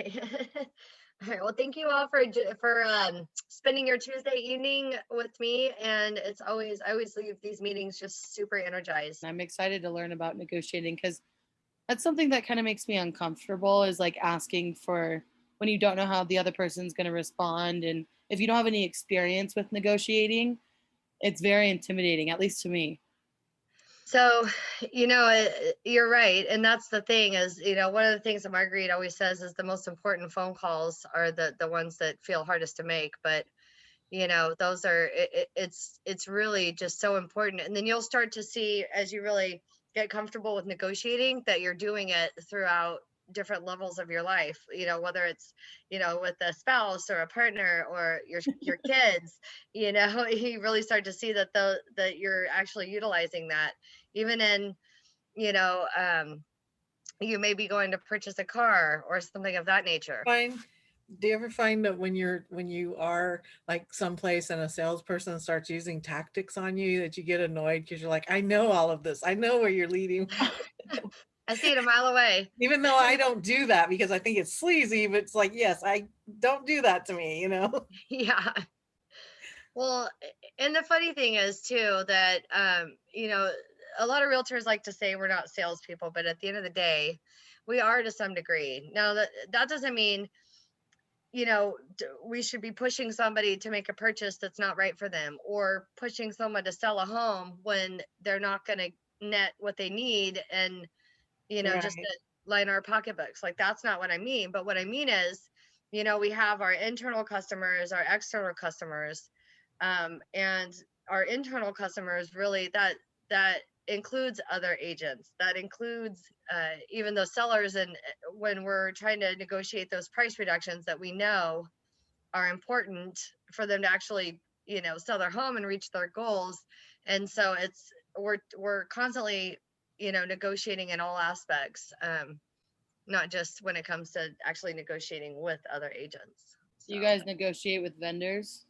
All right. Well, thank you all for spending your Tuesday evening with me. And I always leave these meetings just super energized. I'm excited to learn about negotiating because that's something that kind of makes me uncomfortable, is like asking for when you don't know how the other person's going to respond. And if you don't have any experience with negotiating, it's very intimidating, at least to me. So, you're right. And that's the thing is, one of the things that Marguerite always says is the most important phone calls are the ones that feel hardest to make. But, those are, it's really just so important. And then you'll start to see as you really get comfortable with negotiating that you're doing it throughout different levels of your life, whether it's, with a spouse or a partner or your kids, you really start to see that you're actually utilizing that even in, you know, um, you may be going to purchase a car or something of that nature. Fine. Do you ever find that when you are like someplace and a salesperson starts using tactics on you that you get annoyed because you're like, I know all of this. I know where you're leading. I see it a mile away. Even though I don't do that because I think it's sleazy, but it's like, yes, I don't do that to me, Yeah. Well, and the funny thing is too that a lot of realtors like to say we're not salespeople, but at the end of the day, we are to some degree. Now that doesn't mean we should be pushing somebody to make a purchase that's not right for them, or pushing someone to sell a home when they're not going to net what they need, and just Right. to line our pocketbooks. Like, that's not what I mean. But what I mean is, we have our internal customers, our external customers, and our internal customers really that includes other agents, that includes even those sellers, and when we're trying to negotiate those price reductions that we know are important for them to actually sell their home and reach their goals. And so we're constantly negotiating in all aspects, not just when it comes to actually negotiating with other agents. Do you So, guys negotiate with vendors?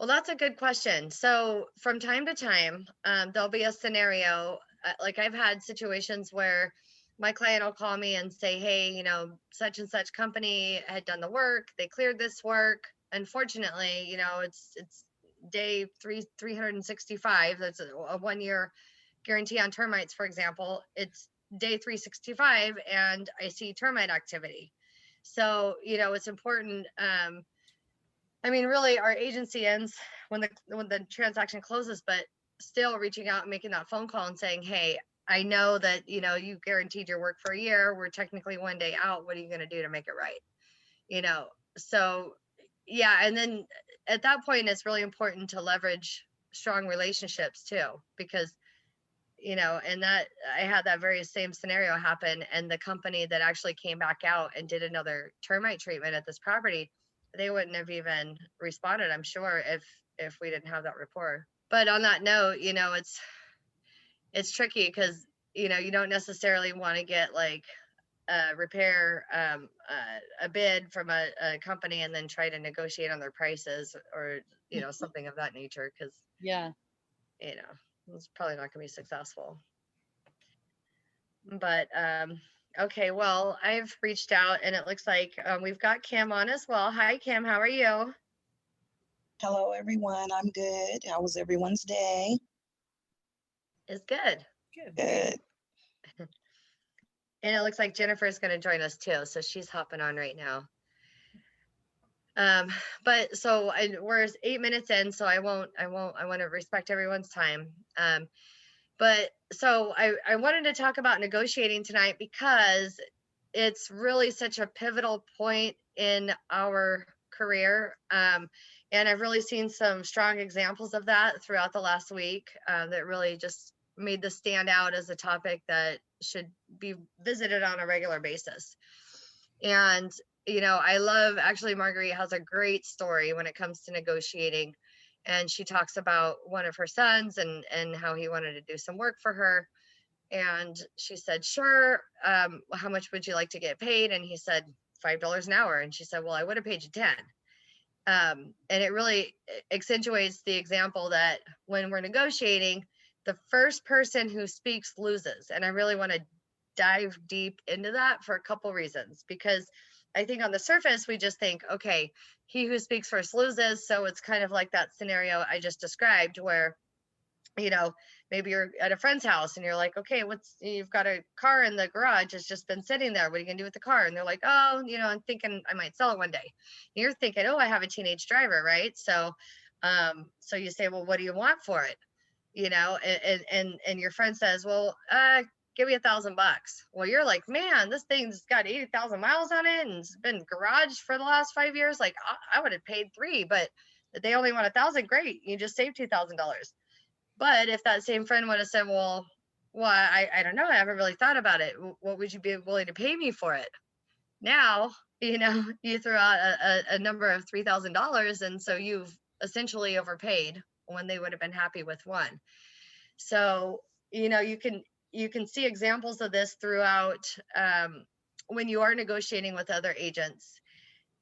well, that's a good question. So from time to time, there'll be a scenario, like I've had situations where my client will call me and say, hey, such and such company had done the work, they cleared this work. Unfortunately, it's day 365. That's a 1 year guarantee on termites, for example. It's day 365 and I see termite activity. So, it's important. I mean, really, our agency ends when the transaction closes, but still reaching out and making that phone call and saying, hey, I know that you guaranteed your work for a year. We're technically 1 day out. What are you going to do to make it right? So yeah. And then at that point, it's really important to leverage strong relationships too, because and that I had that very same scenario happen, and the company that actually came back out and did another termite treatment at this property, they wouldn't have even responded, I'm sure, if we didn't have that rapport. But on that note, it's tricky because you don't necessarily want to get like a repair a bid from a company and then try to negotiate on their prices, or something of that nature, because Yeah. it's probably not going to be successful. But okay, well, I've reached out and it looks like we've got Kim on as well. Hi, Kim. How are you? Hello, everyone. I'm good. How was everyone's day? It's good. Good. Good. And it looks like Jennifer's going to join us too, so she's hopping on right now. But so we're 8 minutes in, so I want to respect everyone's time. But so I wanted to talk about negotiating tonight because it's really such a pivotal point in our career. And I've really seen some strong examples of that throughout the last week, that really just made this stand out as a topic that should be visited on a regular basis. And, I love, actually, Marguerite has a great story when it comes to negotiating. And she talks about one of her sons and how he wanted to do some work for her. And she said, sure. How much would you like to get paid? And he said, $5 an hour. And she said, well, I would have paid you 10. And it really accentuates the example that when we're negotiating, the first person who speaks loses. And I really want to dive deep into that for a couple reasons. Because I think on the surface, we just think, okay, he who speaks first loses. So it's kind of like that scenario I just described where, you know, maybe you're at a friend's house and you're like, okay, you've got a car in the garage. It's just been sitting there. What are you gonna do with the car? And they're like, oh, I'm thinking I might sell it one day. And you're thinking, oh, I have a teenage driver, right? So you say, well, what do you want for it? And your friend says, well, give me $1,000. Well, you're like, man, this thing's got 80,000 miles on it and it's been garaged for the last 5 years. Like I would have paid 3, but they only want 1,000. Great. You just saved $2,000. But if that same friend would have said, well, I don't know, I haven't really thought about it. What would you be willing to pay me for it? Now, you throw out a number of $3,000. And so you've essentially overpaid when they would have been happy with one. So, you can see examples of this throughout when you are negotiating with other agents.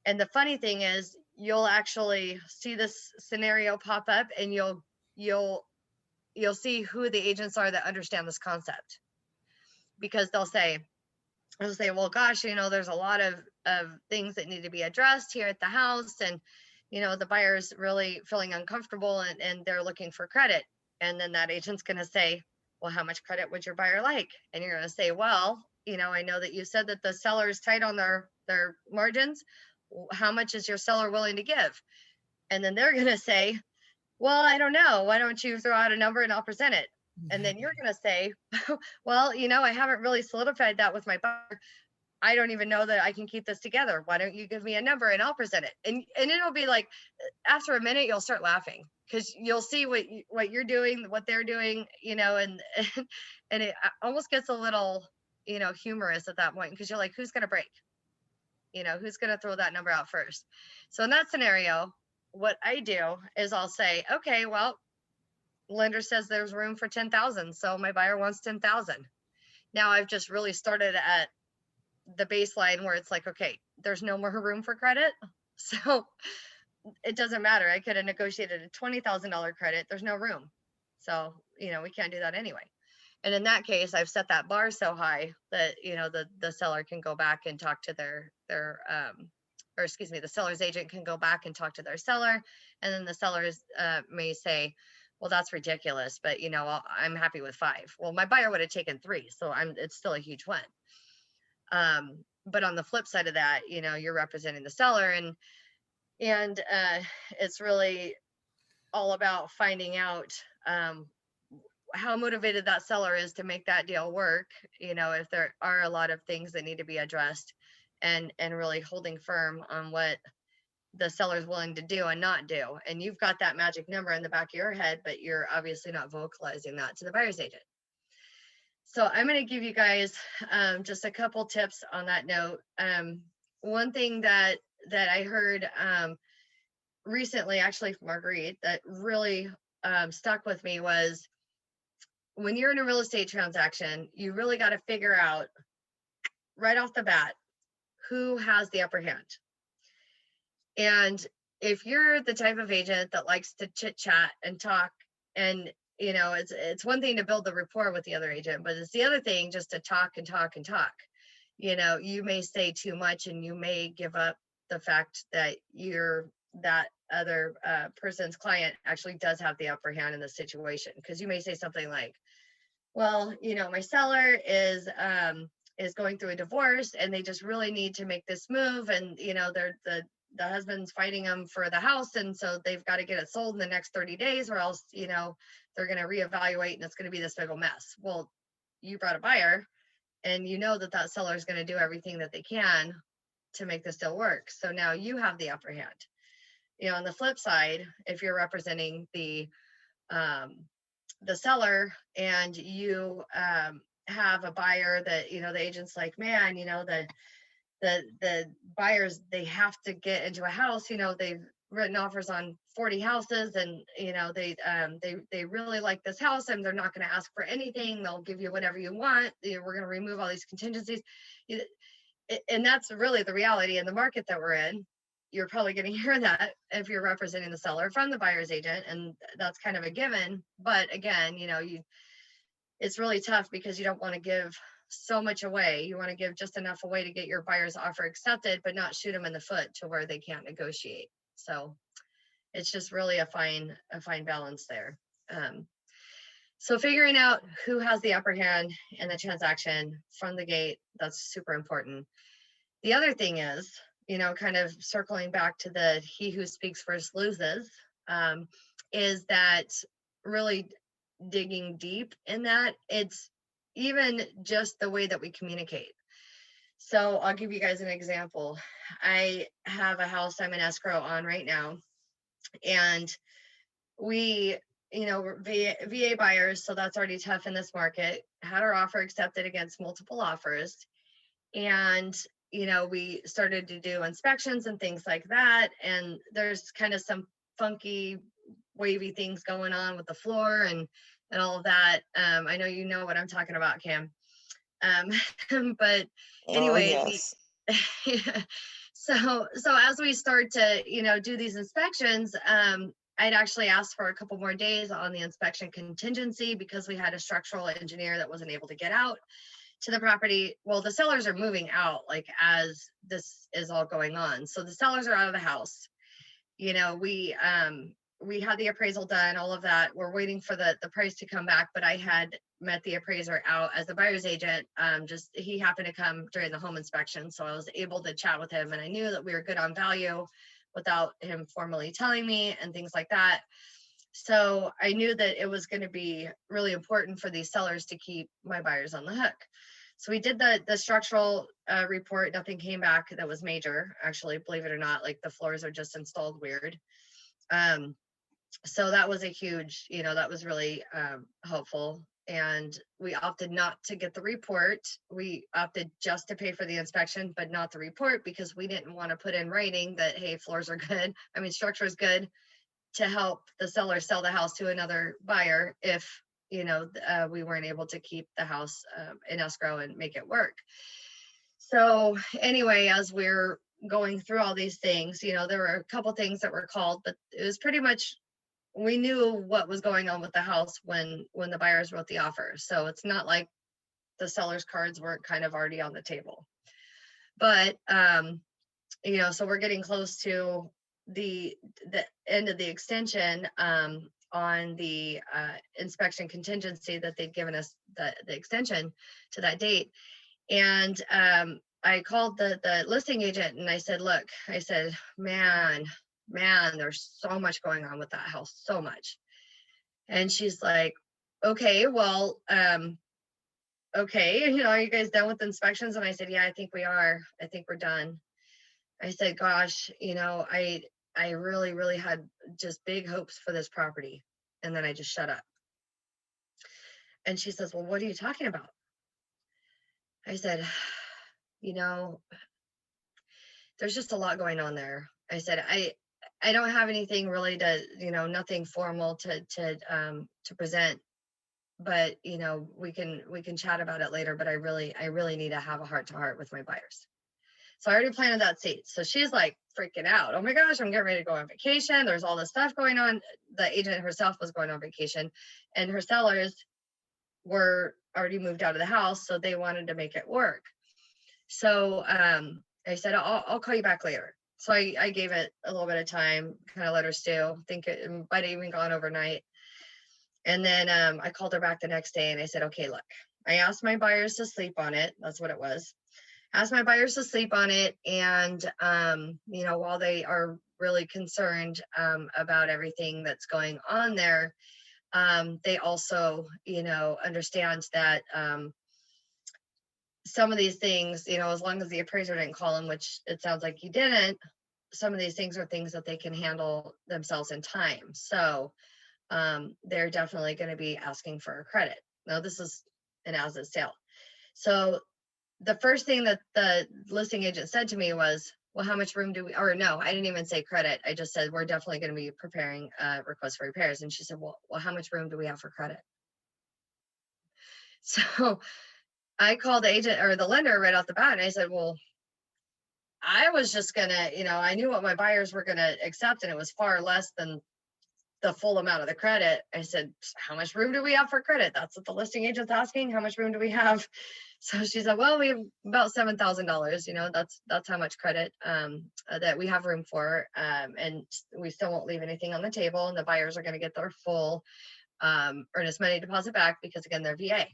And the funny thing is, you'll actually see this scenario pop up, and you'll see who the agents are that understand this concept, because they'll say, well, gosh, there's a lot of things that need to be addressed here at the house. And, the buyer's really feeling uncomfortable and they're looking for credit. And then that agent's going to say, well, how much credit would your buyer like? And you're going to say, well, I know that you said that the seller is tight on their margins. How much is your seller willing to give? And then they're going to say, well, I don't know. Why don't you throw out a number and I'll present it? And then you're going to say, well, I haven't really solidified that with my buyer. I don't even know that I can keep this together. Why don't you give me a number and I'll present it? And it'll be like, after a minute, you'll start laughing because you'll see what you're doing, what they're doing, and it almost gets a little, humorous at that point, because you're like, who's going to break? Who's going to throw that number out first? So in that scenario, what I do is I'll say, okay, well, lender says there's room for 10,000. So my buyer wants 10,000. Now I've just really started at the baseline where it's like, okay, there's no more room for credit. So it doesn't matter. I could have negotiated a $20,000 credit. There's no room. So, we can't do that anyway. And in that case, I've set that bar so high that, the seller can go back and talk to the seller's agent can go back and talk to their seller. And then the sellers may say, well, that's ridiculous, but, I'm happy with 5. Well, my buyer would have taken 3. So it's still a huge win. But on the flip side of that, you're representing the seller, and it's really all about finding out how motivated that seller is to make that deal work. If there are a lot of things that need to be addressed, and really holding firm on what the seller's willing to do and not do. And you've got that magic number in the back of your head, but you're obviously not vocalizing that to the buyer's agent. So I'm going to give you guys just a couple tips on that note. One thing that I heard recently, actually from Marguerite, that really stuck with me was, when you're in a real estate transaction, you really got to figure out right off the bat who has the upper hand. And if you're the type of agent that likes to chit chat and talk, and it's one thing to build the rapport with the other agent, but it's the other thing just to talk and talk and talk. You may say too much, and you may give up the fact that that other person's client actually does have the upper hand in the situation. Because you may say something like, well, my seller is going through a divorce and they just really need to make this move, and the husband's fighting them for the house, and so they've got to get it sold in the next 30 days, or else they're going to reevaluate and it's going to be this big old mess. Well, you brought a buyer, and that seller is going to do everything that they can to make this deal work. So now you have the upper hand. On the flip side, if you're representing the seller, and you have a buyer that the agent's like, man, the buyers, they have to get into a house. They've written offers on 40 houses, and they really like this house, and they're not going to ask for anything. They'll give you whatever you want. We're going to remove all these contingencies. And that's really the reality in the market that we're in. You're probably going to hear that if you're representing the seller from the buyer's agent, and that's kind of a given. But again, it's really tough, because you don't want to give so much away. You want to give just enough away to get your buyer's offer accepted, but not shoot them in the foot to where they can't negotiate. So it's just really a fine balance there. So figuring out who has the upper hand in the transaction from the gate, that's super important. The other thing is, kind of circling back to the he who speaks first loses, is that really digging deep in that. It's even just the way that we communicate. So I'll give you guys an example. I have a house I'm in escrow on right now, and we, we're VA buyers, so that's already tough in this market, had our offer accepted against multiple offers. And, we started to do inspections and things like that. And there's kind of some funky, wavy things going on with the floor and all of that. I know you know what I'm talking about, Cam. But anyway, yes. so as we start to, do these inspections, I'd actually asked for a couple more days on the inspection contingency because we had a structural engineer that wasn't able to get out to the property. Well, the sellers are moving out like as this is all going on. So the sellers are out of the house. We had the appraisal done, all of that. We're waiting for the price to come back, but I had met the appraiser out as the buyer's agent. Just he happened to come during the home inspection, so I was able to chat with him, and I knew that we were good on value without him formally telling me and things like that. So I knew that it was going to be really important for these sellers to keep my buyers on the hook. So we did the structural report. Nothing came back that was major, actually, believe it or not. Like the floors are just installed weird. So that was a huge, that was really helpful. And we opted not to get the report. We opted just to pay for the inspection, but not the report, because we didn't want to put in writing that, hey, floors are good. I mean, structure is good, to help the seller sell the house to another buyer if, we weren't able to keep the house in escrow and make it work. So anyway, as we're going through all these things, there were a couple things that were called, but it was pretty much, we knew what was going on with the house when the buyers wrote the offer. So it's not like the seller's cards weren't kind of already on the table. But, so we're getting close to the end of the extension on the inspection contingency that they'd given us, the extension to that date. And I called the listing agent and I said, look, I said, man, there's so much going on with that house, so much. And she's like, okay, well, okay, are you guys done with inspections? And I said, yeah, I think we are. I think we're done. I said, gosh, I really, really had just big hopes for this property. And then I just shut up. And she says, well, what are you talking about? I said, there's just a lot going on there. I said, I don't have anything really to, nothing formal to present, but, we can chat about it later, but I really need to have a heart to heart with my buyers. So I already planted that seed. So she's like freaking out. Oh my gosh, I'm getting ready to go on vacation. There's all this stuff going on. The agent herself was going on vacation, and her sellers were already moved out of the house. So they wanted to make it work. So I said, I'll call you back later. So I gave it a little bit of time, kind of let her stew. Think it might have even gone overnight. And then I called her back the next day and I said, okay, look, I asked my buyers to sleep on it. That's what it was. Asked my buyers to sleep on it. And, while they are really concerned about everything that's going on there, they also, understand that some of these things, as long as the appraiser didn't call him, which it sounds like he didn't, some of these things are things that they can handle themselves in time. So they're definitely going to be asking for a credit. Now, this is an as-is sale. So the first thing that the listing agent said to me was, well, how much room do we, or no, I didn't even say credit. I just said, we're definitely going to be preparing a request for repairs. And she said, well, how much room do we have for credit? So I called the agent or the lender right off the bat. And I said, well, I was just going to, I knew what my buyers were going to accept, and it was far less than the full amount of the credit. I said, how much room do we have for credit? That's what the listing agent's asking. How much room do we have So she said, well, we have about $7,000, you know, that's how much credit that we have room for. And we still won't leave anything on the table, and the buyers are going to get their full earnest money deposit back because, again, they're VA.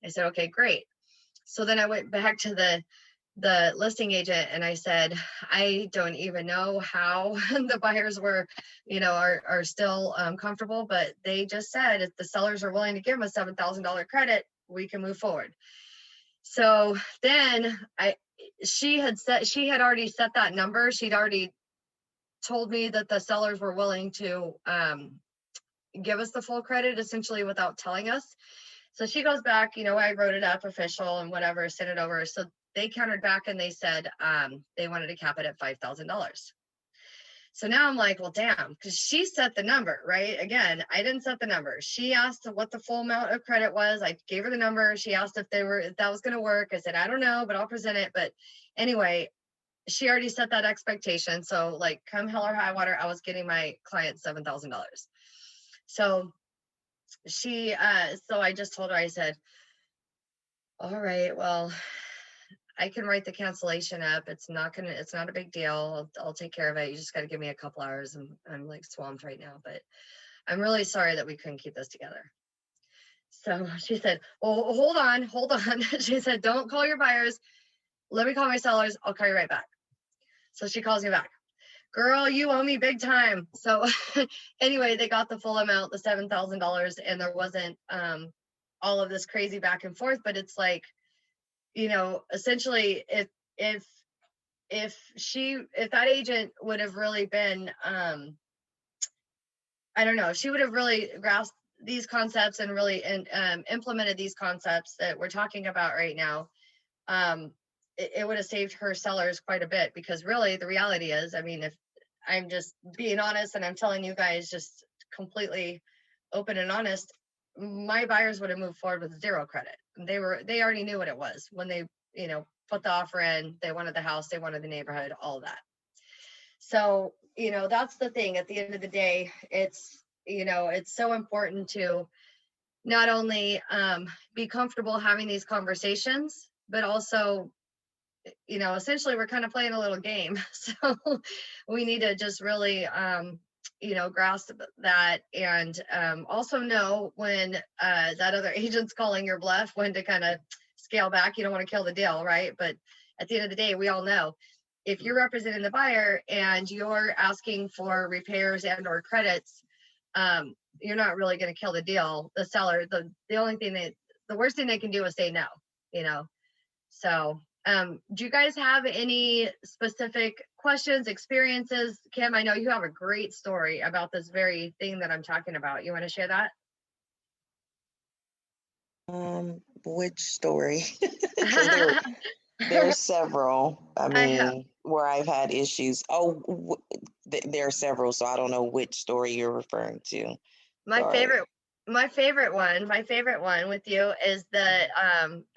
I said, okay, great. So then I went back to the listing agent and I said, I don't even know how the buyers were, you know, are still comfortable, but they just said if the sellers are willing to give them a $7,000 credit, we can move forward. So then she had already set that number. She'd already told me that the sellers were willing to give us the full credit, essentially without telling us. So she goes back, you know, I wrote it up official and whatever, sent it over. So they countered back and they said they wanted to cap it at $5,000. So now I'm like, well, damn, because she set the number, right? Again, I didn't set the number. She asked what the full amount of credit was. I gave her the number. She asked if that was going to work. I said, I don't know, but I'll present it. But anyway, she already set that expectation. So like, come hell or high water, I was getting my client $7,000. So so I just told her, I said, all right, well, I can write the cancellation up. It's not a big deal. I'll take care of it. You just got to give me a couple hours. I'm like swamped right now, but I'm really sorry that we couldn't keep this together. So she said, well, hold on. She said, don't call your buyers. Let me call my sellers. I'll call you right back. So she calls me back. Girl, you owe me big time. So anyway, they got the full amount, the $7,000, and there wasn't all of this crazy back and forth, but it's like, you know, essentially if that agent would have really been I don't know, she would have really grasped these concepts and really implemented these concepts that we're talking about right now. It would have saved her sellers quite a bit, because really the reality is, I mean, if I'm just being honest and I'm telling you guys just completely open and honest, my buyers would have moved forward with zero credit. They already knew what it was when they, you know, put the offer in. They wanted the house, they wanted the neighborhood, all of that. So, you know, that's the thing. At the end of the day, it's, you know, it's so important to not only be comfortable having these conversations, but also, you know, essentially we're kind of playing a little game. So we need to just really, you know, grasp that, and also know when that other agent's calling your bluff, when to kind of scale back. You don't want to kill the deal, right? But at the end of the day, we all know if you're representing the buyer and you're asking for repairs and or credits, you're not really going to kill the deal. The seller, the worst thing they can do is say no, you know? So do you guys have any specific questions, experiences? Kim, I know you have a great story about this very thing that I'm talking about. You want to share that? Which story? 'Cause there's several. I mean, where I've had issues. Oh, there are several, so I don't know which story you're referring to. My Sorry. favorite one with you is the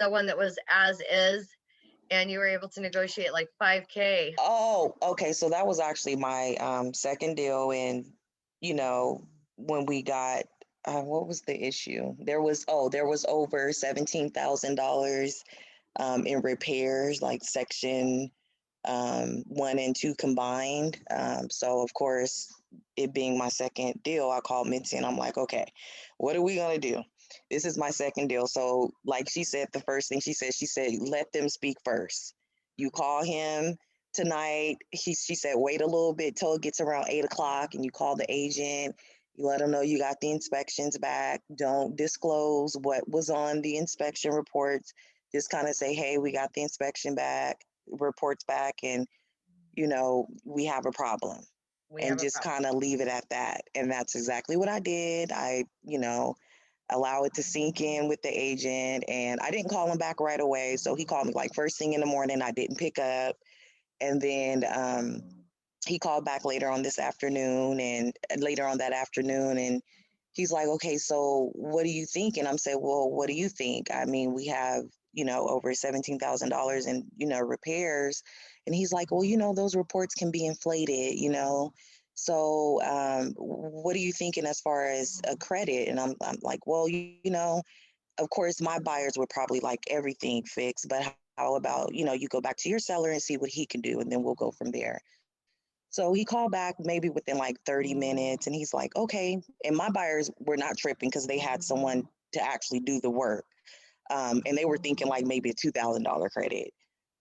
one that was as is, and you were able to negotiate like 5K. Oh, okay. So that was actually my second deal, and you know, when we got what was the issue? There was over $17,000 in repairs, like section 1 and 2 combined. So of course, it being my second deal, I called Mitzi and I'm like, okay, what are we gonna do? This is my second deal. So like she said, the first thing she said, let them speak first. You call him tonight. She said, wait a little bit till it gets around 8 o'clock, and you call the agent. You let them know you got the inspections back. Don't disclose what was on the inspection reports. Just kind of say, hey, we got the inspection reports back, and you know, we have a problem, We and have a just problem. kind of leave it at that. And that's exactly what I did. I, you know, allow it to sink in with the agent, and I didn't call him back right away. So he called me like first thing in the morning. I didn't pick up, and then he called back later on that afternoon, and he's like, okay, so what do you think? And I'm saying, well, what do you think? I mean, we have, you know, over $17,000 in, you know, repairs. And he's like, well, you know, those reports can be inflated, you know. So what are you thinking as far as a credit? And I'm like, well, you know, of course, my buyers would probably like everything fixed, but how about, you go back to your seller and see what he can do, and then we'll go from there. So he called back maybe within like 30 minutes, and he's like, okay. And my buyers were not tripping because they had someone to actually do the work. And they were thinking like maybe a $2,000 credit.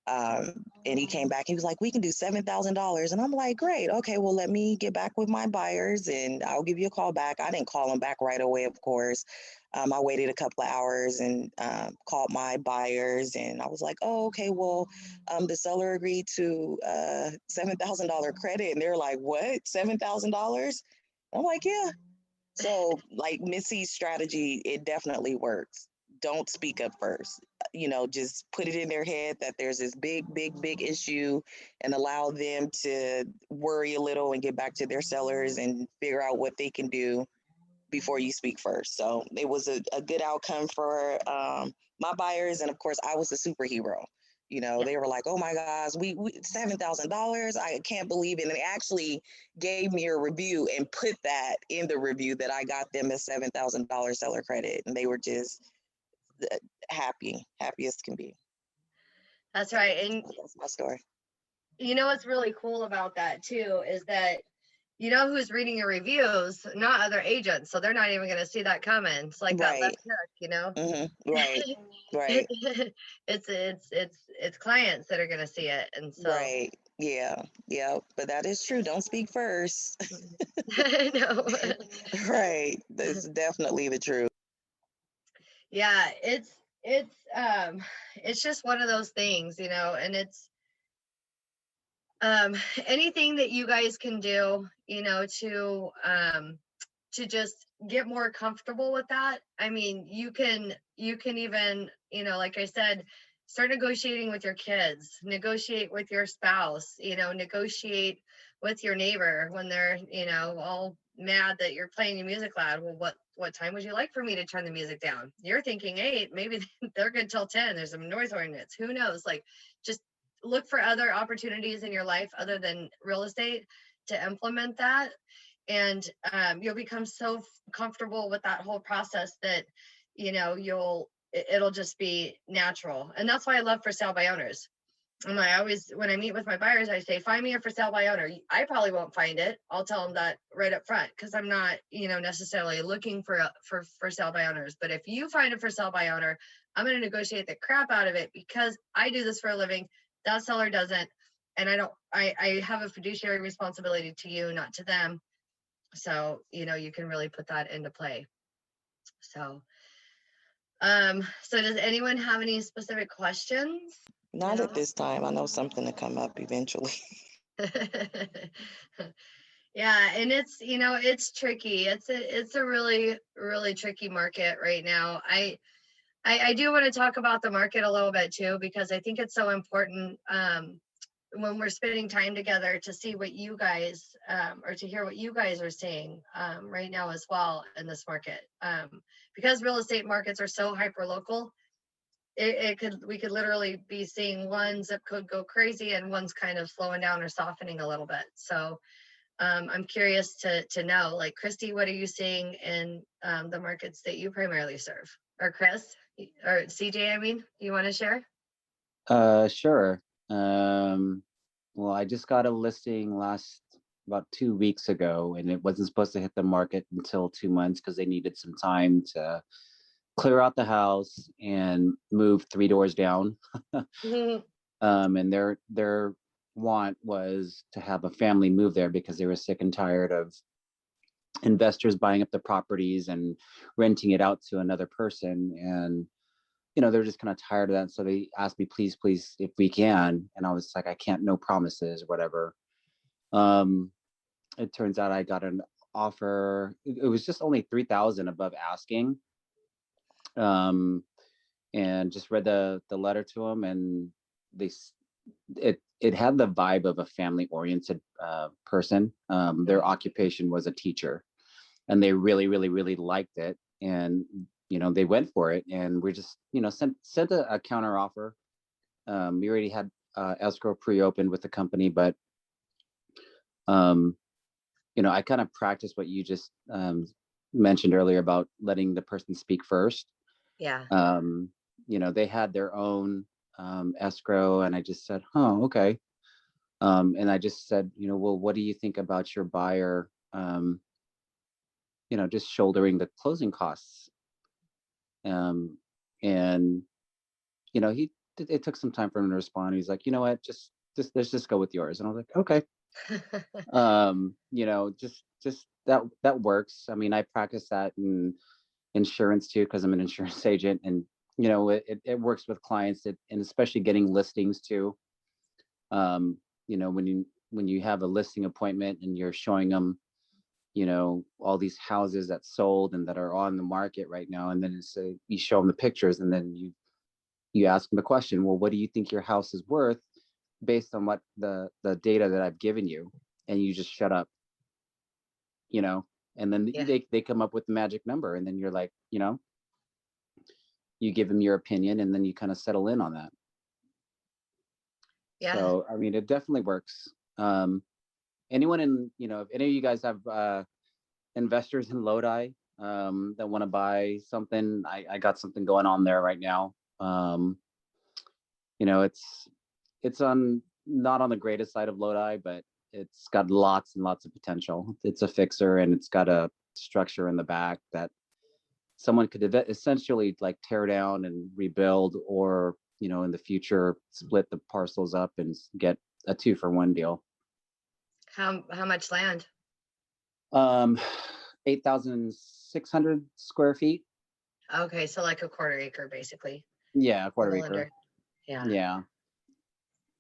And he came back, he was like, we can do $7,000. And I'm like, great. Okay, well, let me get back with my buyers and I'll give you a call back. I didn't call him back right away, of course. I waited a couple of hours and called my buyers, and I was like, oh, okay, well, the seller agreed to $7,000 credit. And they're like, what? $7,000? I'm like, yeah. So, like Missy's strategy, it definitely works. Don't speak up first. Just put it in their head that there's this big, big, big issue, and allow them to worry a little and get back to their sellers and figure out what they can do before you speak first. So it was a good outcome for my buyers. And of course, I was a superhero. Yeah. They were like, oh my gosh, we $7,000. I can't believe it. And they actually gave me a review and put that in the review that I got them a $7,000 seller credit. And they were just happy as can be. That's right. And That's my story. what's really cool about that too is that who's reading your reviews, not other agents, so they're not even going to see that coming. It's like that left hook, Right. Right. it's clients that are going to see it, and so Right. Yeah. Yeah. But that is true. Don't speak first. no. Right. That's definitely the truth. Yeah, it's just one of those things, and it's anything that you guys can do, to just get more comfortable with that. I mean, you can even, like I said, start negotiating with your kids, negotiate with your spouse, negotiate with your neighbor when they're, all mad that you're playing your music loud. Well, what time would you like for me to turn the music down? You're thinking 8, maybe they're good till 10. There's some noise ordinance. Who knows? Like, just look for other opportunities in your life other than real estate to implement that. And you'll become so comfortable with that whole process that, it'll just be natural. And that's why I love for sale by owners. And I always, when I meet with my buyers, I say, find me a for sale by owner. I probably won't find it. I'll tell them that right up front, because I'm not, necessarily looking for sale by owners. But if you find a for sale by owner, I'm going to negotiate the crap out of it, because I do this for a living. That seller doesn't. And I have a fiduciary responsibility to you, not to them. So, you can really put that into play. So, so does anyone have any specific questions? Not at this time. I know something to come up eventually. Yeah, and it's tricky. It's a really, really tricky market right now. I do want to talk about the market a little bit too, because I think it's so important when we're spending time together to see what you guys or to hear what you guys are seeing right now as well in this market, because real estate markets are so hyper local. We could literally be seeing ones that could go crazy and one's kind of slowing down or softening a little bit. So I'm curious to know, like, Christy, what are you seeing in the markets that you primarily serve? Or Chris, or CJ, I mean, you want to share? Sure. Well, I just got a listing about 2 weeks ago, and it wasn't supposed to hit the market until 2 months because they needed some time to clear out the house and move 3 doors down. And their want was to have a family move there because they were sick and tired of investors buying up the properties and renting it out to another person. And they're just kind of tired of that. So they asked me, please, if we can. And I was like, I can't, no promises or whatever. It turns out I got an offer. It was just only 3,000 above asking. And just read the letter to them, and it had the vibe of a family oriented person. Their occupation was a teacher, and they really, really, really liked it. And they went for it, and we just sent a counter offer. We already had escrow pre-opened with the company, but I kind of practiced what you just mentioned earlier about letting the person speak first. Yeah. They had their own escrow, and I just said, oh, okay. And I just said, well, what do you think about your buyer, just shouldering the closing costs? And it took some time for him to respond. He's like, you know what, just let's just go with yours. And I was like, okay. Just that works. I mean, I practice that in insurance too, because I'm an insurance agent, and it works with clients, and especially getting listings too. When you have a listing appointment and you're showing them, all these houses that sold and that are on the market right now, and then you show them the pictures, and then you ask them the question, well, what do you think your house is worth based on what the data that I've given you? And you just shut up, and then Yeah. they come up with the magic number, and then you're like, you give them your opinion, and then you kind of settle in on that. Yeah. So, I mean, it definitely works. Anyone if any of you guys have investors in Lodi that want to buy something, I got something going on there right now. It's not on the greatest side of Lodi, but it's got lots and lots of potential. It's a fixer, and it's got a structure in the back that someone could essentially like tear down and rebuild, or in the future split the parcels up and get a 2-for-1 deal. How much land? 8,600 square feet. Okay, so like a quarter acre, basically. Yeah, a A quarter little acre. under. Yeah. Yeah,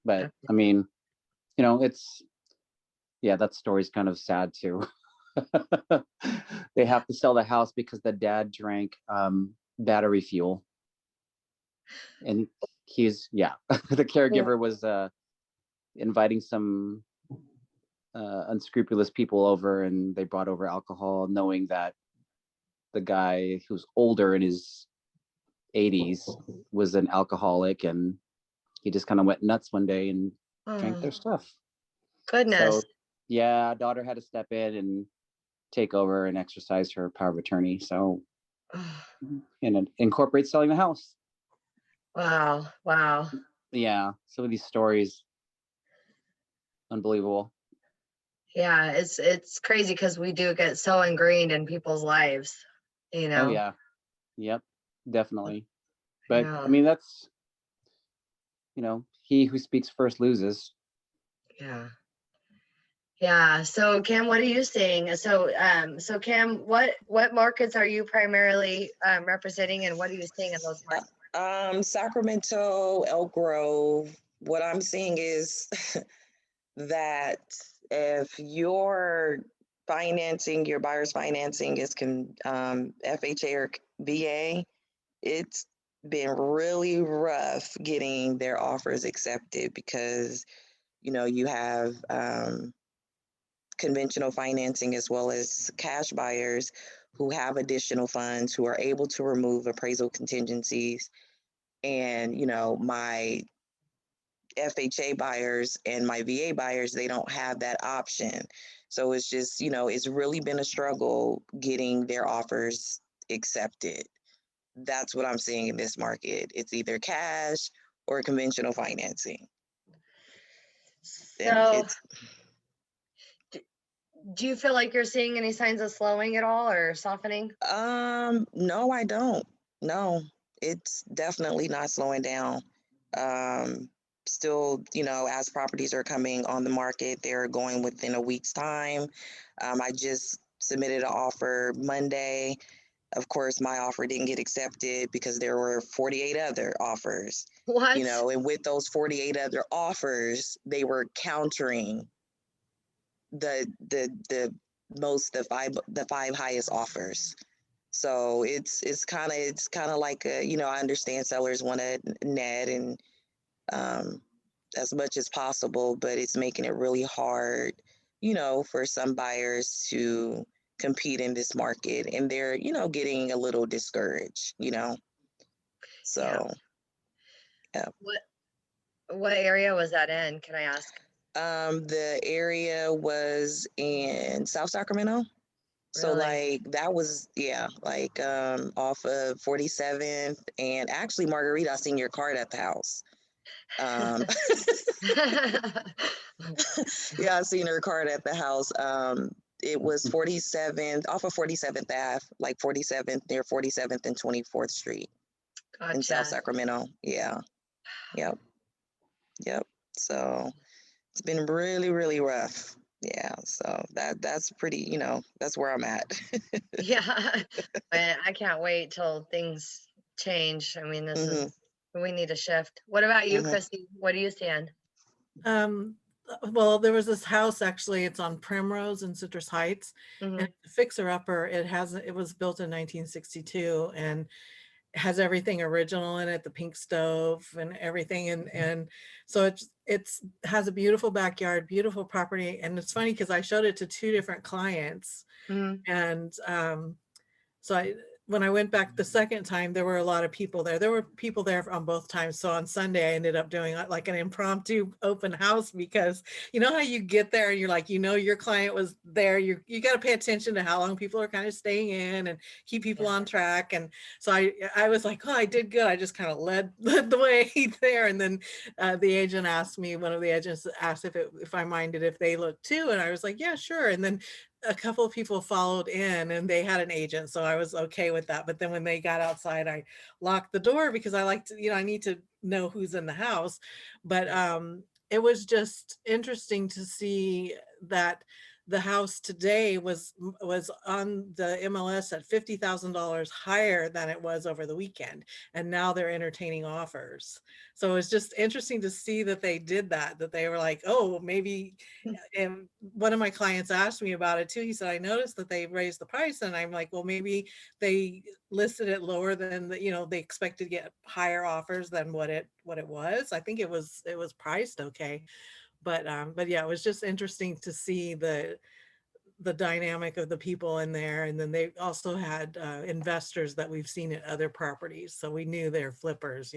but Okay. I mean, that story's kind of sad too. They have to sell the house because the dad drank battery fuel, and the caregiver was inviting some unscrupulous people over, and they brought over alcohol, knowing that the guy who's older, in his 80s, was an alcoholic, and he just kind of went nuts one day and drank their stuff. Goodness. So daughter had to step in and take over and exercise her power of attorney. So, and it incorporates selling the house. Wow. Yeah, some of these stories, unbelievable. Yeah, it's crazy because we do get so ingrained in people's lives, Oh yeah, yep, definitely. But Yeah. I mean, that's he who speaks first loses. Yeah. So Cam, what are you seeing? So Cam, what markets are you primarily representing, and what are you seeing in those markets? Sacramento, Elk Grove. What I'm seeing is that if your buyer's financing is FHA or VA, it's been really rough getting their offers accepted, because you have conventional financing as well as cash buyers who have additional funds, who are able to remove appraisal contingencies. And my FHA buyers and my VA buyers, they don't have that option. So it's just, it's really been a struggle getting their offers accepted. That's what I'm seeing in this market. It's either cash or conventional financing. And So do you feel like you're seeing any signs of slowing at all or softening? no, I don't. No, it's definitely not slowing down. Still, as properties are coming on the market, they're going within a week's time. I just submitted an offer Monday. Of course, my offer didn't get accepted because there were 48 other offers. What? And with those 48 other offers, they were countering the five highest offers. So it's kind of like I understand sellers want to net and as much as possible, but it's making it really hard, for some buyers to compete in this market, and they're getting a little discouraged. So yeah. What area was that in? Can I ask? The area was in South Sacramento. So Really? like that was, yeah, like off of 47th, and actually Margarita, I seen your card at the house. Um yeah, I seen her card at the house. It was 47th, off of 47th Ave, like 47th, near 47th and 24th Street in South Gotcha. Sacramento. Yeah. Yep. Yep. So it's been really, really rough. Yeah. So that's pretty, that's where I'm at. Yeah. But I can't wait till things change. I mean, hmm we need a shift. What about you, hmm Christy? What are you seeing? Um, well, there was this house actually, it's on Primrose in Citrus Heights, and Hmm. it's a fixer-upper. It was built in 1962 and has everything original in it, the pink stove and everything. And so it's has a beautiful backyard, beautiful property. And it's funny because I showed it to two different clients. Hmm. And so when I went back the second time, there were a lot of people there. There were people there on both times. So on Sunday, I ended up doing like an impromptu open house because you know how you get there and you're like, your client was there. You got to pay attention to how long people are kind of staying in and keep people Yeah. on track. And so I was like, oh, I did good. I just kind of led the way there. And then the agent asked me, one of the agents asked if I minded if they looked too, and I was like, yeah, sure. And then a couple of people followed in and they had an agent, so I was okay with that. But then when they got outside, I locked the door because I like to, I need to know who's in the house. But Yeah. it was just interesting to see that the house today was on the MLS at $50,000 higher than it was over the weekend, and now they're entertaining offers. So it's just interesting to see that they did that they were like, oh, maybe. And one of my clients asked me about it too. He said, I noticed that they raised the price. And I'm like, well, maybe they listed it lower than they expected to get higher offers than what it was. I think it was priced okay. But yeah, it was just interesting to see the dynamic of the people in there. And then they also had investors that we've seen at other properties. So we knew they're flippers.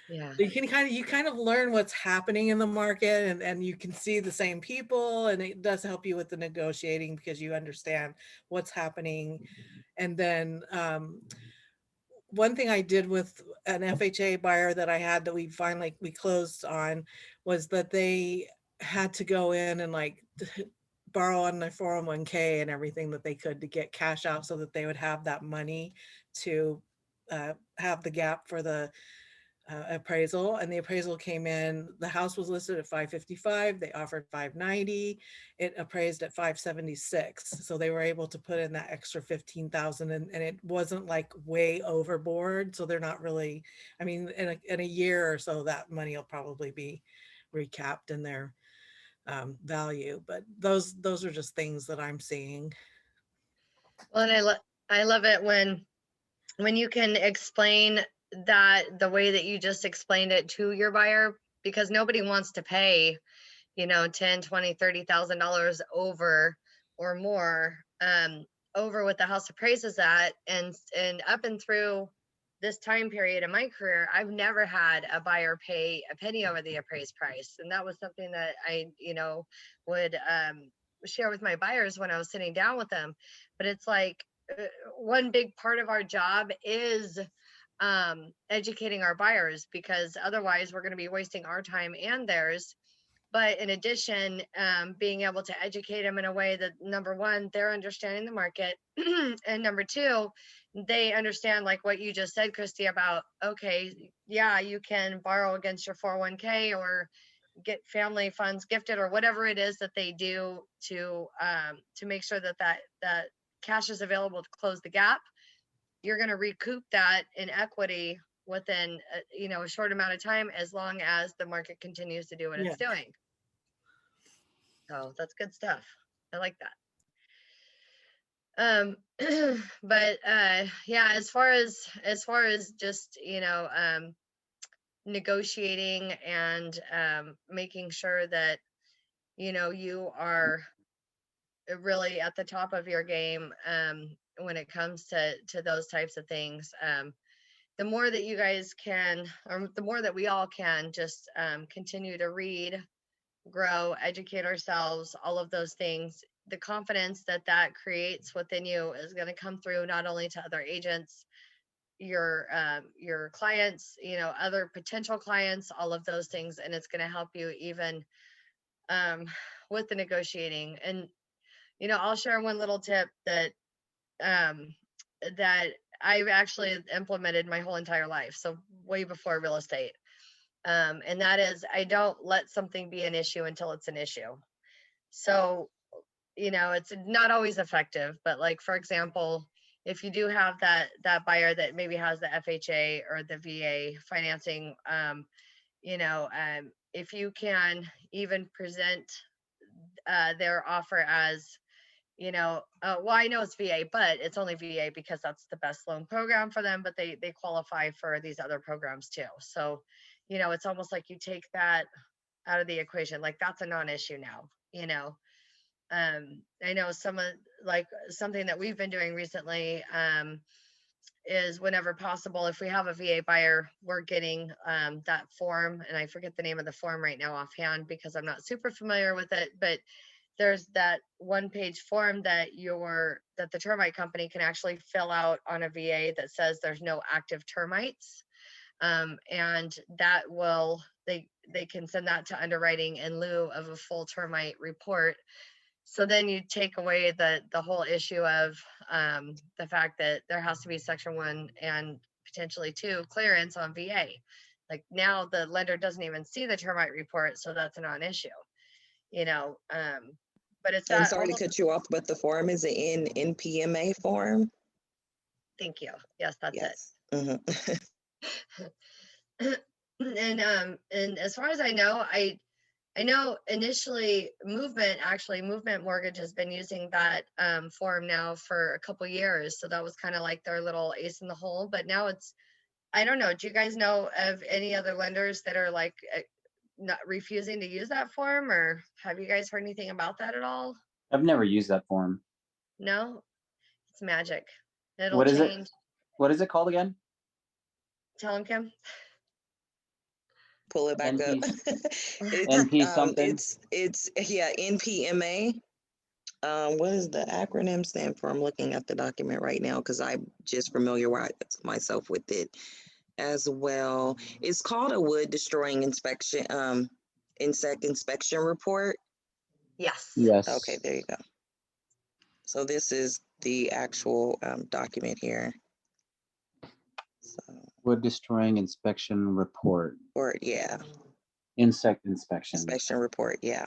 Yeah. So you kind of learn what's happening in the market, and you can see the same people, and it does help you with the negotiating because you understand what's happening. And then one thing I did with an FHA buyer that I had that we closed on was that they had to go in and like borrow on their 401k and everything that they could to get cash out so that they would have that money to have the gap for the appraisal. And the appraisal came in, the house was listed at 555, they offered 590, it appraised at 576. So they were able to put in that extra 15,000, and it wasn't like way overboard. So they're not really, I mean, in a year or so, that money will probably be recapped in their value. But those are just things that I'm seeing. Well, and I love it when you can explain that the way that you just explained it to your buyer, because nobody wants to pay, 10, 20, $30,000 over or more, over what the house appraises at. And up and through this time period in my career, I've never had a buyer pay a penny over the appraised price. And that was something that I, would share with my buyers when I was sitting down with them. But it's like, one big part of our job is educating our buyers, because otherwise we're going to be wasting our time and theirs. But in addition, being able to educate them in a way that, number one, they're understanding the market, and number two, they understand, like what you just said, Christy, about, okay, yeah, you can borrow against your 401k or get family funds gifted or whatever it is that they do to make sure that cash is available to close the gap. You're going to recoup that in equity within a short amount of time, as long as the market continues to do what Yeah. it's doing. So that's good stuff. I like that. But yeah, as far as just negotiating and making sure that you are really at the top of your game when it comes to those types of things. The more that you guys can, or the more that we all can, just continue to read, grow, educate ourselves, all of those things, the confidence that that creates within you is going to come through not only to other agents, your clients, you know, other potential clients, all of those things, and it's going to help you even um, with the negotiating. And you know, I'll share one little tip that um, that I've actually implemented my whole entire life, so way before real estate. And that is, I don't let something be an issue until it's an issue. So, you know, it's not always effective, but like, for example, if you do have that buyer that maybe has the FHA or the VA financing, you know, if you can even present their offer as, you know, well, I know it's VA, but it's only VA because that's the best loan program for them, but they qualify for these other programs too. So, you know, it's almost like you take that out of the equation, like that's a non-issue now, you know. I know some of, like, something that we've been doing recently is whenever possible, if we have a VA buyer, we're getting that form, and I forget the name of the form right now offhand because I'm not super familiar with it, but there's that one-page form that the termite company can actually fill out on a VA that says there's no active termites, and that will, they can send that to underwriting in lieu of a full termite report. So then you take away the whole issue of the fact that there has to be section 1 and potentially 2 clearance on VA. Like now the lender doesn't even see the termite report, so that's a non-issue, you know. But it's I'm that sorry to almost, cut you off, but the form is an NPMA form. thank you. Yes, that's Yes. Mhm. it. And as far as I know initially Movement Mortgage has been using that form now for a couple years. So that was kind of like their little ace in the hole. But now it's, I don't know. Do you guys know of any other lenders that are like not refusing to use that form, or have you guys heard anything about that at all? I've never used that form. No, it's magic. It'll What is it? change. What is it called again? Tell him, Kim. Pull it back up. NP It's NP something. it's yeah, NPMA. What does the acronym stand for? I'm looking at the document right now because I just familiarized myself with it as well. It's called a wood destroying insect inspection report. Yes. Yes. Okay, there you go. So this is the actual document here. So, Wood destroying inspection report. or yeah, Insect inspection. inspection report. Yeah.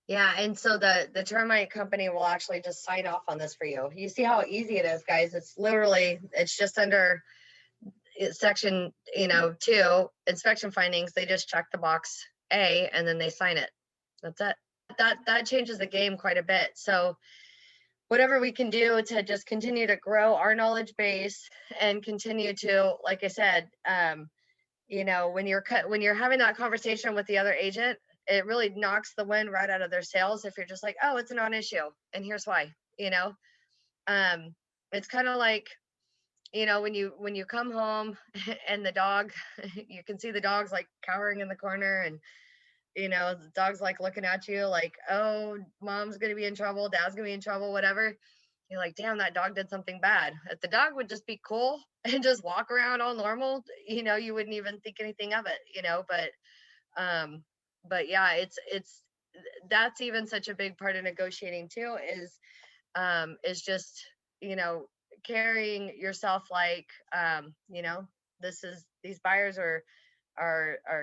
Yeah, and so the termite company will actually just sign off on this for you. You see how easy it is, guys. It's literally, it's just under section, you know, 2, inspection findings. They just check the box A and then they sign it. That's it. That changes the game quite a bit. So whatever we can do to just continue to grow our knowledge base and continue to, like I said, you know, when you're having that conversation with the other agent, it really knocks the wind right out of their sails if you're just like, oh, it's a non-issue and here's why, you know. It's kind of like, you know, when you come home and the dog, you can see the dog's like cowering in the corner, and you know, the dog's like looking at you like, oh, mom's gonna be in trouble, dad's gonna be in trouble, whatever. You're like, damn, that dog did something bad. If the dog would just be cool and just walk around all normal, you know, you wouldn't even think anything of it, you know. Um but yeah, it's that's even such a big part of negotiating too, is just, you know, carrying yourself like, you know, these buyers are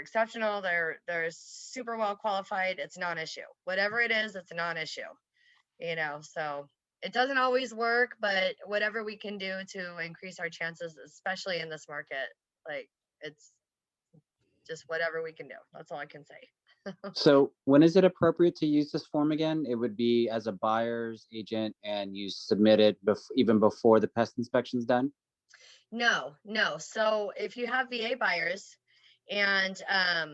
exceptional, they're super well qualified, it's non-issue, whatever it is, it's a non-issue, you know. So it doesn't always work, but whatever we can do to increase our chances, especially in this market, like, it's just whatever we can do, that's all I can say. So when is it appropriate to use this form again? It would be as a buyer's agent and you submit it even before the pest inspection's done? No, no. So if you have VA buyers and I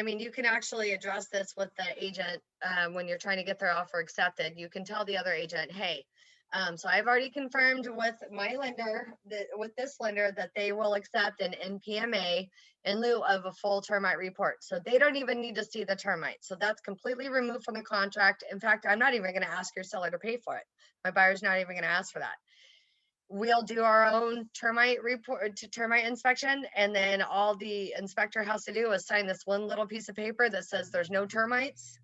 mean, you can actually address this with the agent when you're trying to get their offer accepted. You can tell the other agent, hey, So I've already confirmed with my lender, with this lender, that they will accept an NPMA in lieu of a full termite report. So they don't even need to see the termites. So that's completely removed from the contract. In fact, I'm not even going to ask your seller to pay for it. My buyer's not even going to ask for that. We'll do our own termite report to termite inspection, and then all the inspector has to do is sign this one little piece of paper that says there's no termites,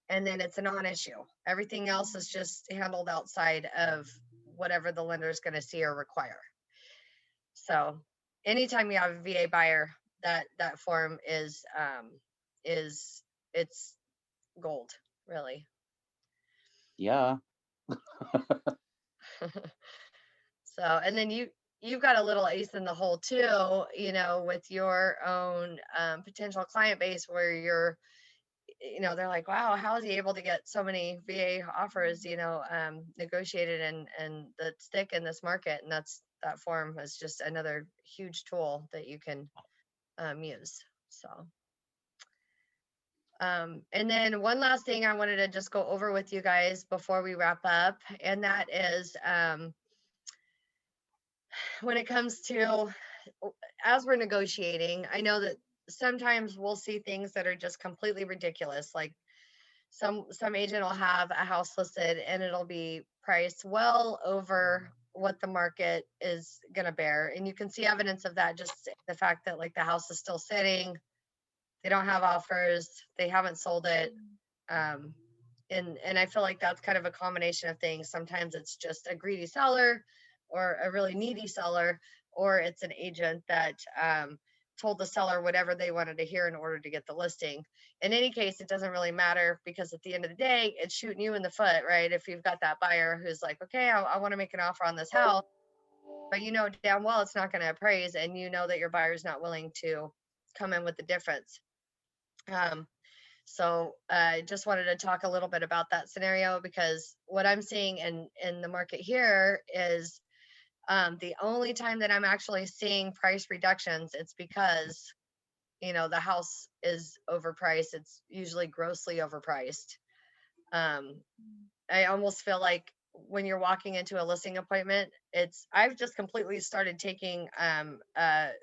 and then it's a non-issue. Everything else is just handled outside of whatever the lender is going to see or require. So anytime you have a VA buyer, that form is it's gold, really. Yeah. So, and then you've got a little ace in the hole too, with your own potential client base, where you're, they're like, wow, how is he able to get so many VA offers, negotiated and that stick in this market? And that form is just another huge tool that you can use. So, and then one last thing I wanted to just go over with you guys before we wrap up, and that is when it comes to, as we're negotiating, I know that sometimes we'll see things that are just completely ridiculous. Like some agent will have a house listed and it'll be priced well over what the market is going to bear. And you can see evidence of that, just the fact that like the house is still sitting, they don't have offers, they haven't sold it. And I feel like that's kind of a combination of things. Sometimes it's just a greedy seller or a really needy seller, or it's an agent that told the seller whatever they wanted to hear in order to get the listing. In any case, it doesn't really matter, because at the end of the day, it's shooting you in the foot, right? If you've got that buyer who's like, okay, I want to make an offer on this house, but you know damn well it's not going to appraise, and you know that your buyer's not willing to come in with the difference. So I just wanted to talk a little bit about that scenario, because what I'm seeing in the market here is the only time that I'm actually seeing price reductions, it's because, the house is overpriced. It's usually grossly overpriced. I almost feel like when you're walking into a listing appointment, I've just completely started taking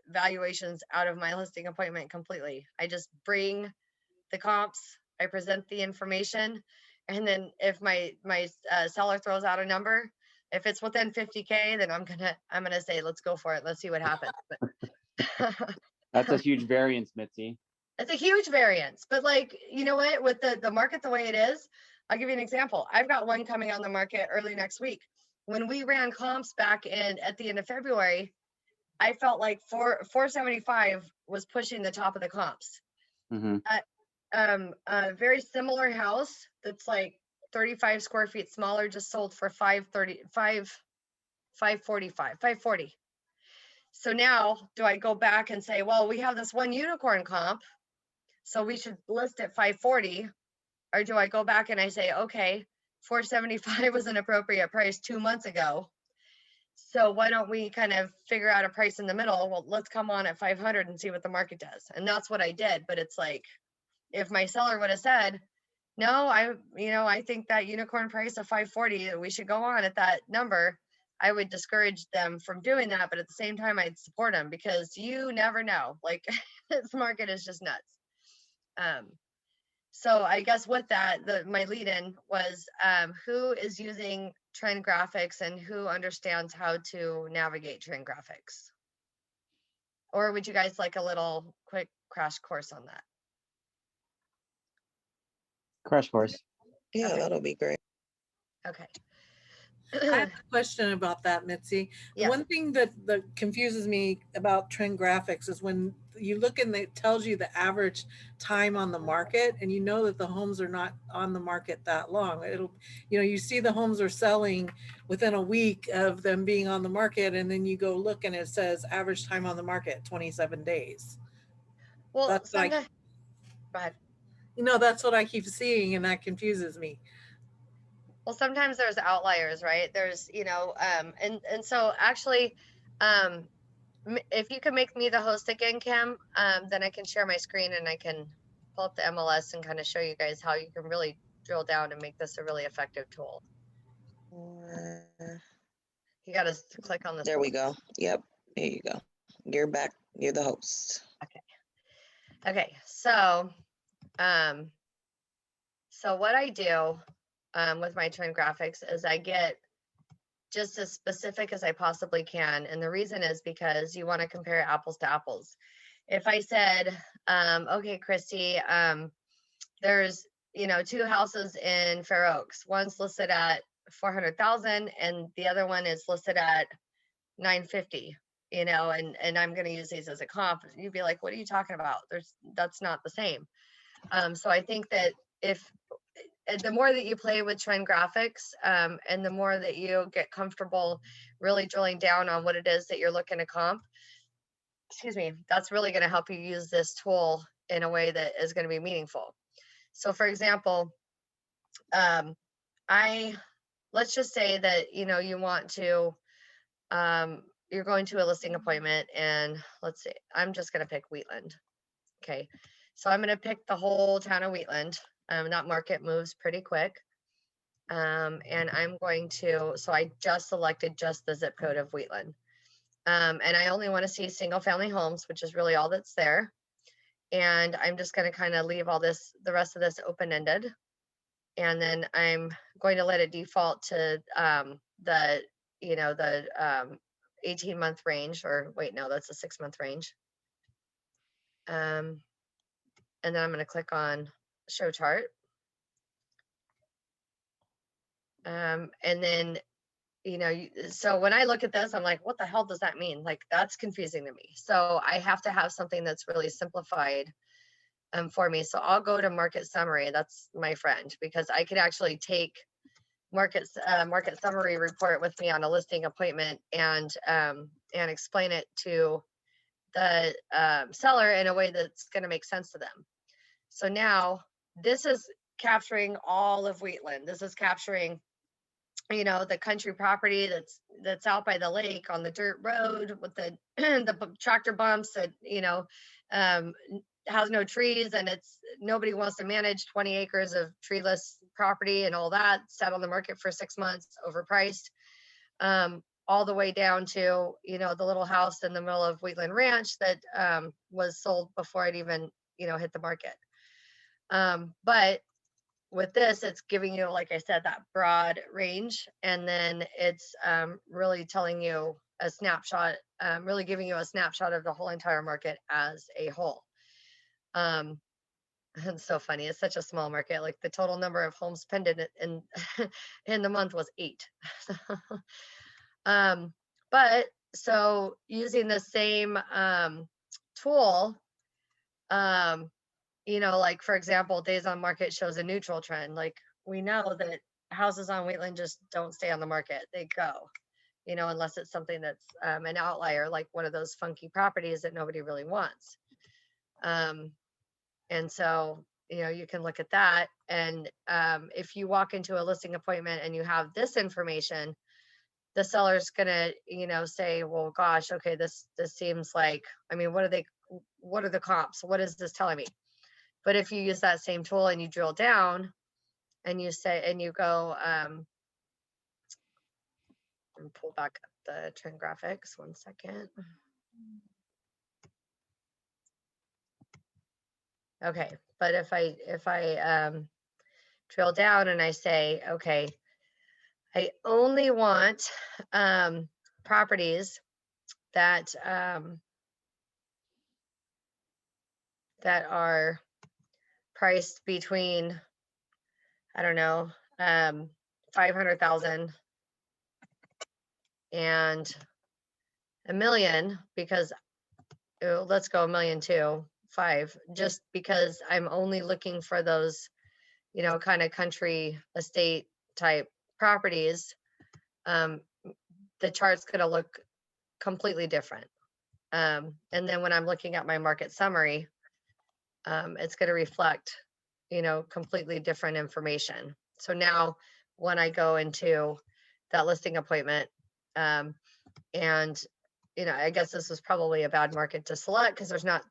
valuations out of my listing appointment completely. I just bring the comps, I present the information, and then if my seller throws out a number, if it's within 50K, then I'm gonna say, let's go for it. Let's see what happens. But That's a huge variance, Mitzi. it's a huge variance. But like, you know what? With the market the way it is, I'll give you an example. I've got one coming on the market early next week. When we ran comps back at the end of February, I felt like 475 was pushing the top of the comps. Mm-hmm. A very similar house that's like 35 square feet smaller just sold for 540. So now do I go back and say, well, we have this one unicorn comp, so we should list at 540? Or do I go back and I say, okay, 475 was an appropriate price 2 months ago, so why don't we kind of figure out a price in the middle? Well, let's come on at 500 and see what the market does. And that's what I did. But it's like, if my seller would have said, no, I think that unicorn price of 540, we should go on at that number, I would discourage them from doing that. But at the same time, I'd support them, because you never know. Like, this market is just nuts. So I guess with that, my lead in was who is using trend graphics and who understands how to navigate trend graphics? Or would you guys like a little quick crash course on that? Crash course. Yeah, Okay. that'll be great. Okay. I have a question about that, Mitzi. Yeah. One thing that confuses me about trend graphics is when you look and it tells you the average time on the market, and you know that the homes are not on the market that long. You see the homes are selling within a week of them being on the market, and then you go look and it says average time on the market 27 days. Well, That's like, go ahead. that's what I keep seeing, and that confuses me. Well, sometimes there's outliers, right? There's, and so actually, if you can make me the host again, Kim, then I can share my screen and I can pull up the MLS and kind of show you guys how you can really drill down and make this a really effective tool. Or- You got to click on this. There we go. Yep. There you go. You're back. You're the host. Okay. So what I do with my trend graphics is I get just as specific as I possibly can. And the reason is because you want to compare apples to apples. If I said, okay, Christy, there's, two houses in Fair Oaks. One's listed at 400,000 and the other one is listed at 950, and I'm going to use these as a comp. You'd be like, what are you talking about? That's not the same. So I think that the more that you play with trend graphics, and the more that you get comfortable really drilling down on what it is that you're looking to comp, that's really going to help you use this tool in a way that is going to be meaningful. So for example, let's just say that, you want to, you're going to a listing appointment, and let's see, I'm just going to pick Wheatland. Okay. So I'm going to pick the whole town of Wheatland. That market moves pretty quick. And I'm going to, so I just selected just the zip code of Wheatland. And I only want to see single family homes, which is really all that's there. And I'm just going to kind of leave the rest of this open-ended. And then I'm going to let it default to the 18-month range, or wait, no, that's a 6-month range. And then I'm going to click on show chart. And then, so when I look at this, I'm like, what the hell does that mean? Like, that's confusing to me. So I have to have something that's really simplified for me. So I'll go to market summary. That's my friend, because I could actually take market summary report with me on a listing appointment and explain it to the seller in a way that's going to make sense to them. So now this is capturing all of Wheatland. This is capturing, the country property that's out by the lake on the dirt road with the the tractor bumps that, has no trees, and nobody wants to manage 20 acres of treeless property and all that, sat on the market for 6 months, overpriced, all the way down to, the little house in the middle of Wheatland Ranch that was sold before it even, hit the market. But with this, it's giving you, like I said, that broad range, and then it's really telling you a snapshot, really giving you a snapshot of the whole entire market as a whole. It's so funny. It's such a small market. Like, the total number of homes pending in in the month was 8. But so using the same tool, like, for example, days on market shows a neutral trend. Like, we know that houses on Wheatland just don't stay on the market. They go, unless it's something that's an outlier, like one of those funky properties that nobody really wants. And so, you can look at that. And if you walk into a listing appointment and you have this information, the seller's gonna, say, well, gosh, okay, this seems like, I mean, what are the comps? What is this telling me? But if you use that same tool and you drill down and you say, and you go, and pull back up the trend graphics, 1 second. Okay, but if I drill down and I say, okay, I only want properties that that are priced between, I don't know, 500,000 and $1 million, because let's go 1 million to 5, just because I'm only looking for those, kind of country estate type properties. The chart's going to look completely different. And then when I'm looking at my market summary, it's going to reflect, completely different information. So now when I go into that listing appointment, and, I guess this was probably a bad market to select because there's not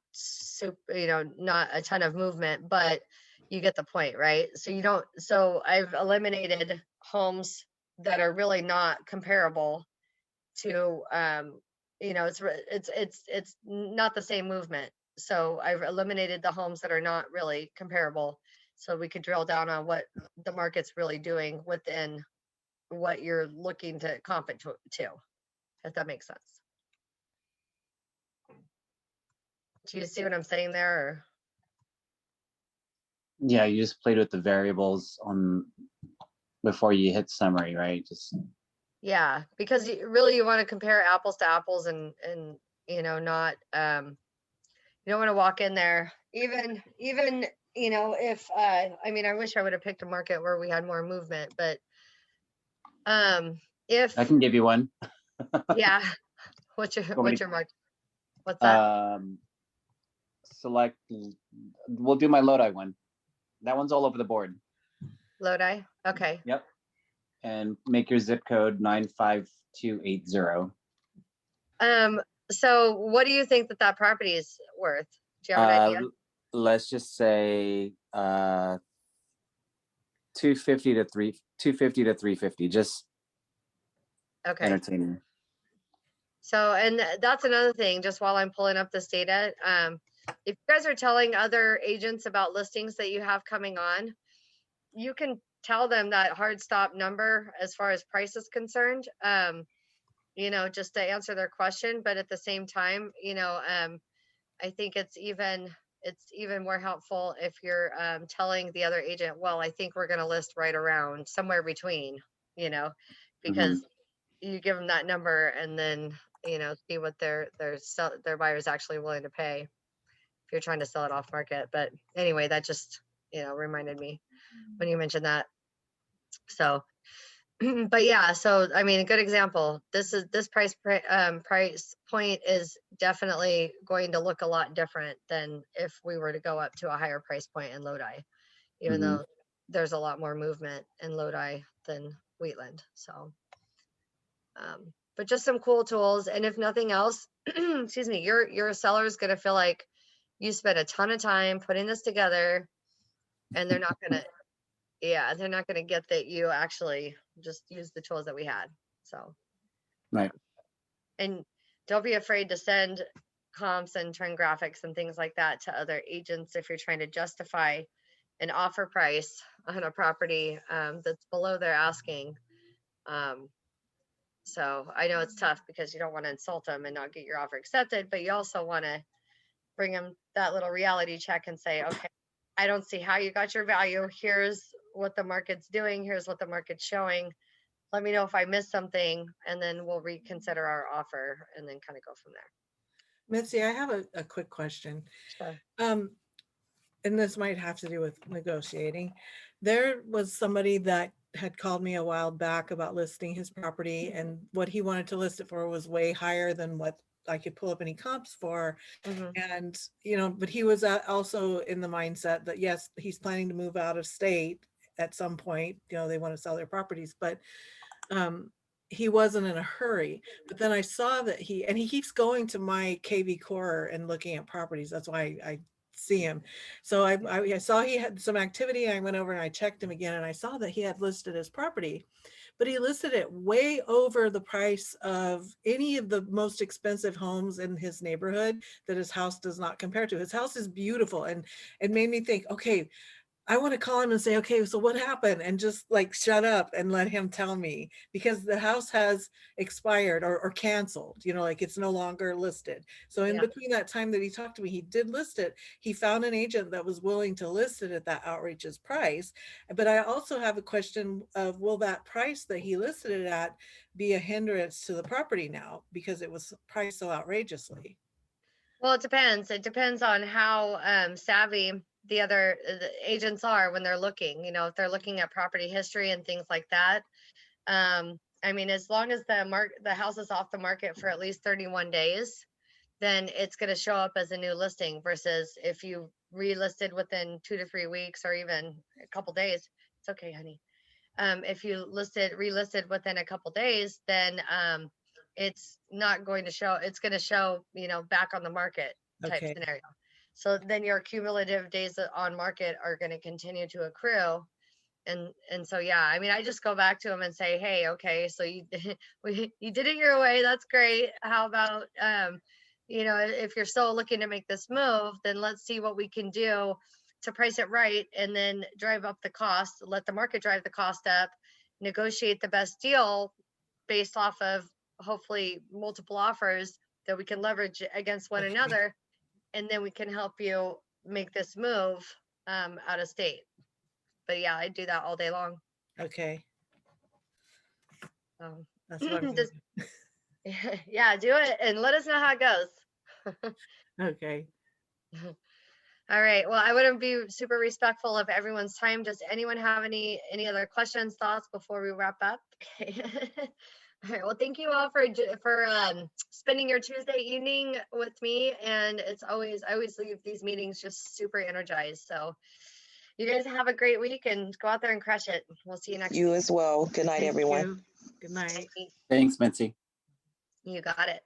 not a ton of movement, but you get the point, right? So I've eliminated homes that are really not comparable to, you know, it's not the same movement. So I've eliminated the homes that are not really comparable, so we could drill down on what the market's really doing within what you're looking to comp it to, if that makes sense. Do you see what I'm saying there? Or? Yeah, you just played with the variables on before you hit summary, right? Just Yeah, because really you want to compare apples to apples, and you know, not you don't want to walk in there even you know, if I mean, I wish I would have picked a market where we had more movement, but if I can give you one. yeah, what's your market? What's that? Select. We'll do my Lodi one. That one's all over the board. Lodi. Okay. Yep. And make your zip code 95280. So what do you think that property is worth? Do you have an idea? Let's just say 250 to 350. Just Okay. entertaining. So, and that's another thing, just while I'm pulling up this data, if you guys are telling other agents about listings that you have coming on, you can tell them that hard stop number as far as price is concerned, you know, just to answer their question. But at the same time, you know, I think it's even more helpful if you're telling the other agent, well, I think we're going to list right around somewhere between, you know, because you give them that number and then, you know, see what their buyer's actually willing to pay if you're trying to sell it off market. But anyway, that just, you know, reminded me when you mentioned that. So, but yeah, so I mean, a good example. This price point is definitely going to look a lot different than if we were to go up to a higher price point in Lodi, even though there's a lot more movement in Lodi than Wheatland. So, but just some cool tools. And if nothing else, excuse me, your seller is going to feel like you spent a ton of time putting this together, and they're not going to, yeah, they're not going to get that you actually just use the tools that we had. So, right. And don't be afraid to send comps and trend graphics and things like that to other agents if you're trying to justify an offer price on a property that's below their asking. So I know it's tough because you don't want to insult them and not get your offer accepted, but you also want to bring them that little reality check and say, okay, I don't see how you got your value. Here's what the market's doing. Here's what the market's showing. Let me know if I missed something, and then we'll reconsider our offer and then kind of go from there. Mitzi, I have a quick question. Sure. And this might have to do with negotiating. There was somebody that had called me a while back about listing his property, and what he wanted to list it for was way higher than what I could pull up any comps for. And, you know, but he was also in the mindset that, yes, he's planning to move out of state at some point. You know, they want to sell their properties, but he wasn't in a hurry. But then I saw that he keeps going to my KV Core and looking at properties. That's why I see him. So I saw he had some activity. I went over and I checked him again, and I saw that he had listed his property, but he listed it way over the price of any of the most expensive homes in his neighborhood that his house does not compare to. His house is beautiful, and it made me think, okay, I want to call him and say, okay, so what happened? And just like shut up and let him tell me, because the house has expired or canceled, you know, like it's no longer listed. So in between that time that he talked to me, he did list it. He found an agent that was willing to list it at that outrageous price. But I also have a question of, will that price that he listed it at be a hindrance to the property now because it was priced so outrageously? Well, it depends. It depends on how savvy the agents are when they're looking. You know, if they're looking at property history and things like that. I mean, as long as the house is off the market for at least 31 days, then it's going to show up as a new listing. Versus if you relisted within 2 to 3 weeks or even a couple days, it's okay, honey. If you relisted within a couple days, then it's not going to show. It's going to show, you know, back on the market type scenario. So then your cumulative days on market are going to continue to accrue, And so, yeah, I mean, I just go back to them and say, hey, okay, so you you did it your way. That's great. How about, if you're still looking to make this move, then let's see what we can do to price it right, and then drive up the cost, let the market drive the cost up, negotiate the best deal based off of hopefully multiple offers that we can leverage against one Okay. another. And then we can help you make this move out of state. But yeah, I do that all day long. Okay. Um, That's what I'm just, thinking. yeah, do it and let us know how it goes. Okay. All right. Well, I want to be super respectful of everyone's time. Does anyone have any other questions, thoughts before we wrap up? Okay. All right. Well, thank you all for spending your Tuesday evening with me. And I always leave these meetings just super energized. So you guys have a great week and go out there and crush it. We'll see you next You week. as well. Good night, Thank everyone. you. Good night. Thanks, Mitzi. You got it.